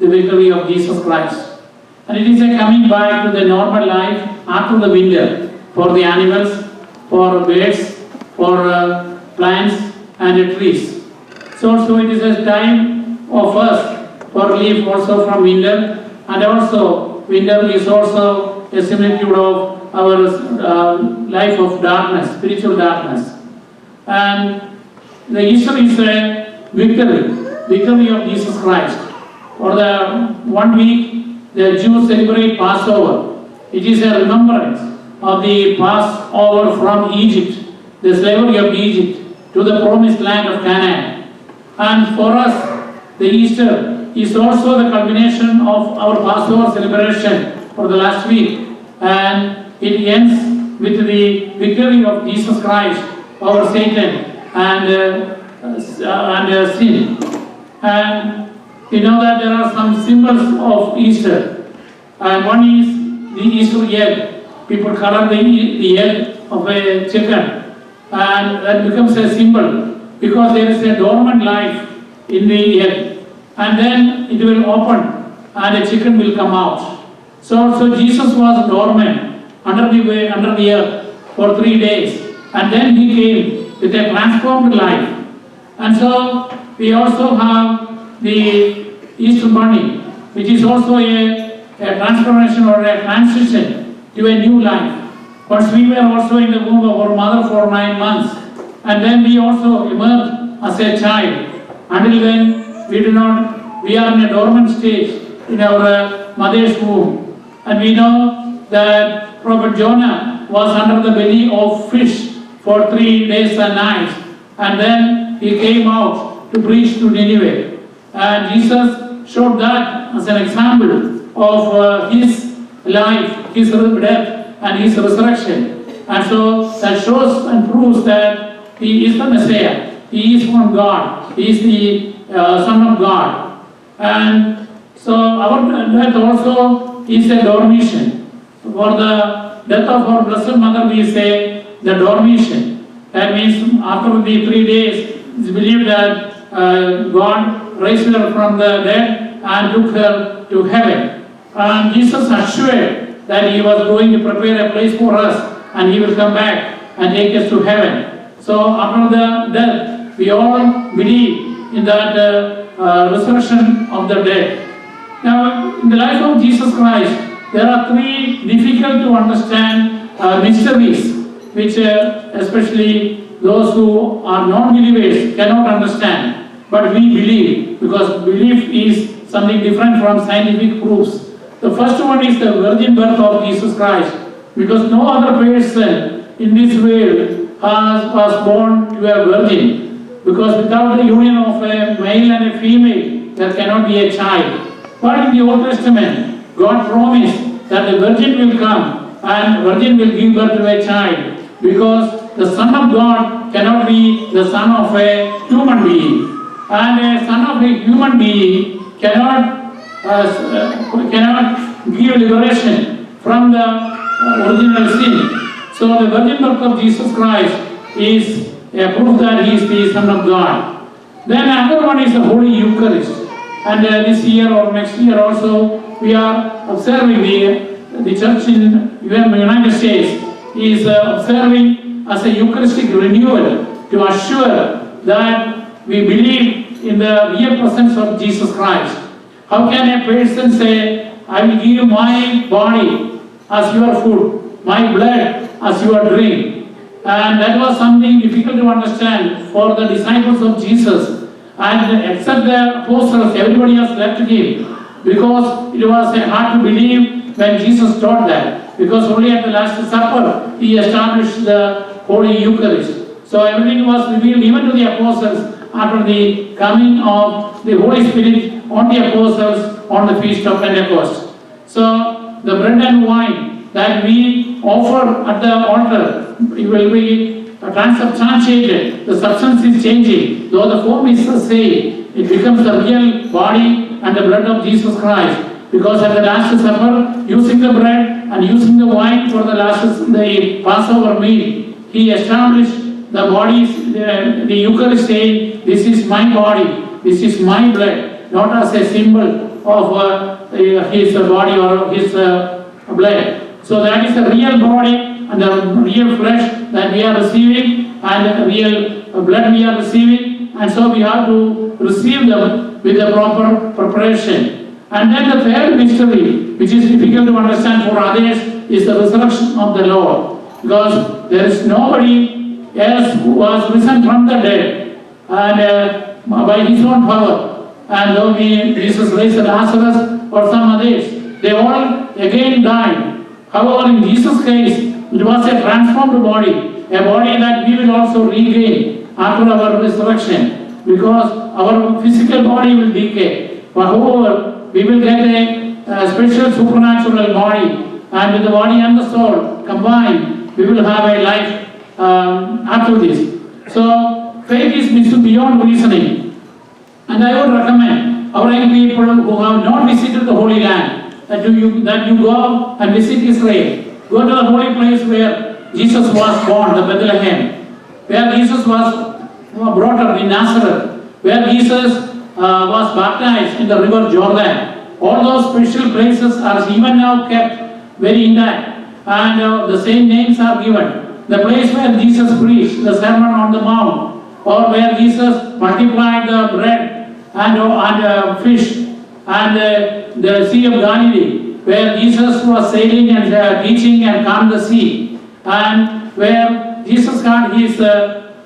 the victory of Jesus Christ. And it is a coming back to the normal life after the winter for the animals, for birds, for plants and trees. So it is a time of us for relief also from winter, and also winter is also a similitude of our life of darkness, spiritual darkness. And the Easter is a victory of Jesus Christ. For the 1 week, the Jews celebrate Passover. It is a remembrance of the Passover from Egypt, the slavery of Egypt, to the promised land of Canaan. And for us, the Easter is also the culmination of our Passover celebration for the last week. And it ends with the victory of Jesus Christ over Satan and sin. And we know that there are some symbols of Easter. And one is the Easter egg. People color the egg of a chicken. And that becomes a symbol because there is a dormant life in the egg. And then it will open and a chicken will come out. So Jesus was dormant under the earth for 3 days. And then he came with a transformed life. And so we also have the Easter Bunny, which is also a transformation or a transition to a new life. Once we were also in the womb of our mother for 9 months, and then we also emerged as a child. Until then, we are in a dormant stage in our mother's womb. And we know that Prophet Jonah was under the belly of fish for 3 days and nights. And then he came out to preach to Nineveh. And Jesus showed that as an example of his life, his death, and his resurrection. And so that shows and proves that he is the Messiah. He is from God. He is the Son of God. And so our death also is a dormition. For the death of our Blessed Mother, we say the dormition. That means after the 3 days, it's believed that God raised her from the dead and took her to heaven. And Jesus assured that he was going to prepare a place for us and he will come back and take us to heaven. So after the death, we all believe in that resurrection of the dead. Now, in the life of Jesus Christ, there are 3 difficult to understand mysteries, which especially those who are non-believers cannot understand. But we believe, because belief is something different from scientific proofs. The first one is the virgin birth of Jesus Christ, because no other person in this world was born to a virgin, because without the union of a male and a female, there cannot be a child. But in the Old Testament, God promised that the virgin will come and virgin will give birth to a child, because the Son of God cannot be the son of a human being. And a son of a human being cannot give liberation from the original sin. So the virgin birth of Jesus Christ is a proof that he is the Son of God. Then another one is the Holy Eucharist. And this year or next year also, we are observing the church in the United States is observing as a Eucharistic renewal to assure that we believe in the real presence of Jesus Christ. How can a person say, I will give my body as your food, my blood as your drink? And that was something difficult to understand for the disciples of Jesus. And except the apostles, everybody else left him, because it was hard to believe when Jesus taught that. Because only at the Last Supper, he established the Holy Eucharist. So everything was revealed even to the apostles after the coming of the Holy Spirit on the apostles on the Feast of Pentecost. So the bread and wine that we offer at the altar, it will be transubstantiated. The substance is changing. Though the form is the same, it becomes the real body and the blood of Jesus Christ. Because at the Last Supper, using the bread and using the wine for the Passover meal, he established the bodies, the Eucharist saying, this is my body, this is my blood, not as a symbol of his body or his blood. So that is the real body and the real flesh that we are receiving and the real blood we are receiving, and so we have to receive them with the proper preparation. And then the third mystery, which is difficult to understand for others, is the resurrection of the Lord, because there is nobody else who was risen from the dead and by his own power. And though Jesus raised Lazarus or some others, they all again died. However, in Jesus' case, it was a transformed body, a body that we will also regain after our resurrection, because our physical body will decay. But however, we will get a special supernatural body, and with the body and the soul combined, we will have a life after this. So, faith is beyond reasoning. And I would recommend our young people who have not visited the Holy Land, that you go and visit Israel. Go to the holy place where Jesus was born, the Bethlehem, where Jesus was brought up in Nazareth, where Jesus was baptized in the river Jordan. All those special places are even now kept very intact, and the same names are given. The place where Jesus preached the Sermon on the Mount, or where Jesus multiplied the bread and fish, and the Sea of Galilee, where Jesus was sailing and teaching and calmed the sea, and where Jesus had his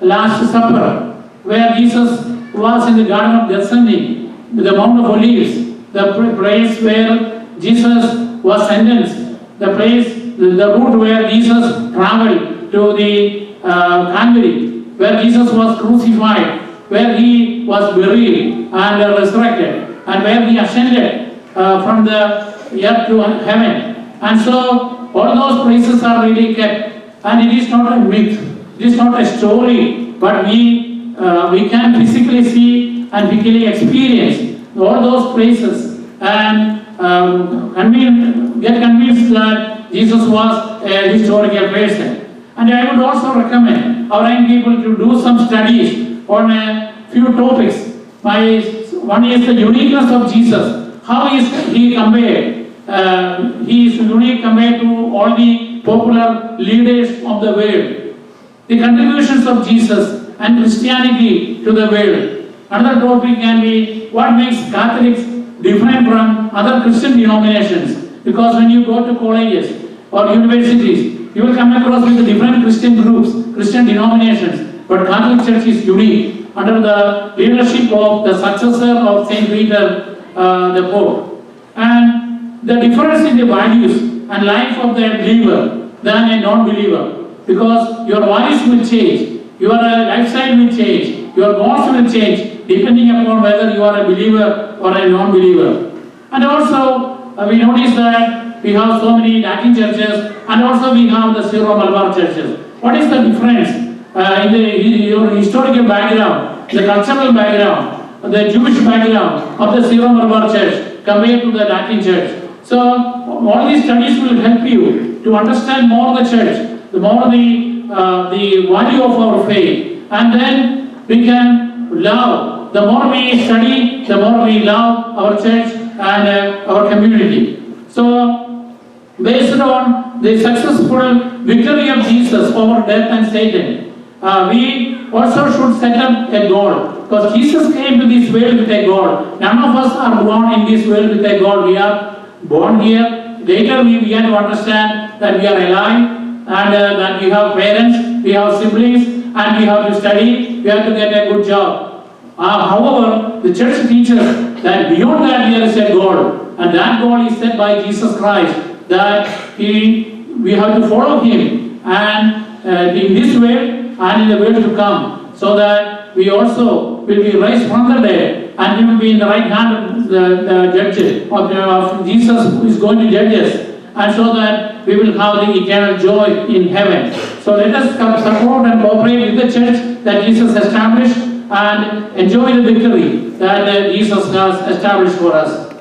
Last Supper, where Jesus was in the Garden of Gethsemane, the Mount of Olives, the place where Jesus was sentenced, the route where Jesus traveled to the Calvary, where Jesus was crucified, where he was buried and resurrected, and where he ascended from the earth to heaven. And so all those places are really kept, and it is not a myth, it is not a story, but we can physically see and physically experience all those places and get convinced that Jesus was a historical person. And I would also recommend our young people to do some studies on a few topics. One is the uniqueness of Jesus. How is he compared? He is unique compared to all the popular leaders of the world. The contributions of Jesus and Christianity to the world. Another topic can be what makes Catholics different from other Christian denominations. Because when you go to colleges or universities, you will come across with different Christian groups, Christian denominations. But Catholic Church is unique under the leadership of the successor of Saint Peter, the Pope. And the difference in the values and life of the believer than a non-believer. Because your values will change, your lifestyle will change, your goals will change depending upon whether you are a believer or a non-believer. And also, we notice that we have so many Latin churches, and also we have the Syro-Malabar churches. What is the difference in your historical background, the cultural background, the Jewish background of the Syro-Malabar church compared to the Latin church? So, all these studies will help you to understand more the church, the more the value of our faith, and then we can love. The more we study, the more we love our church and our community. So, based on the successful victory of Jesus over death and Satan, we also should set up a goal. Because Jesus came to this world with a goal. None of us are born in this world with a goal. We are born here. Later we began to understand that we are alive, and that we have parents, we have siblings, and we have to study, we have to get a good job. However, the church teaches that beyond that there is a goal, and that goal is set by Jesus Christ, that we have to follow him, and in this world and in the world to come, so that we also will be raised from the dead, and we will be in the right hand of the judges, of Jesus who is going to judge us, and so that we will have the eternal joy in heaven. So let us support and cooperate with the church that Jesus established and enjoy the victory that Jesus has established for us.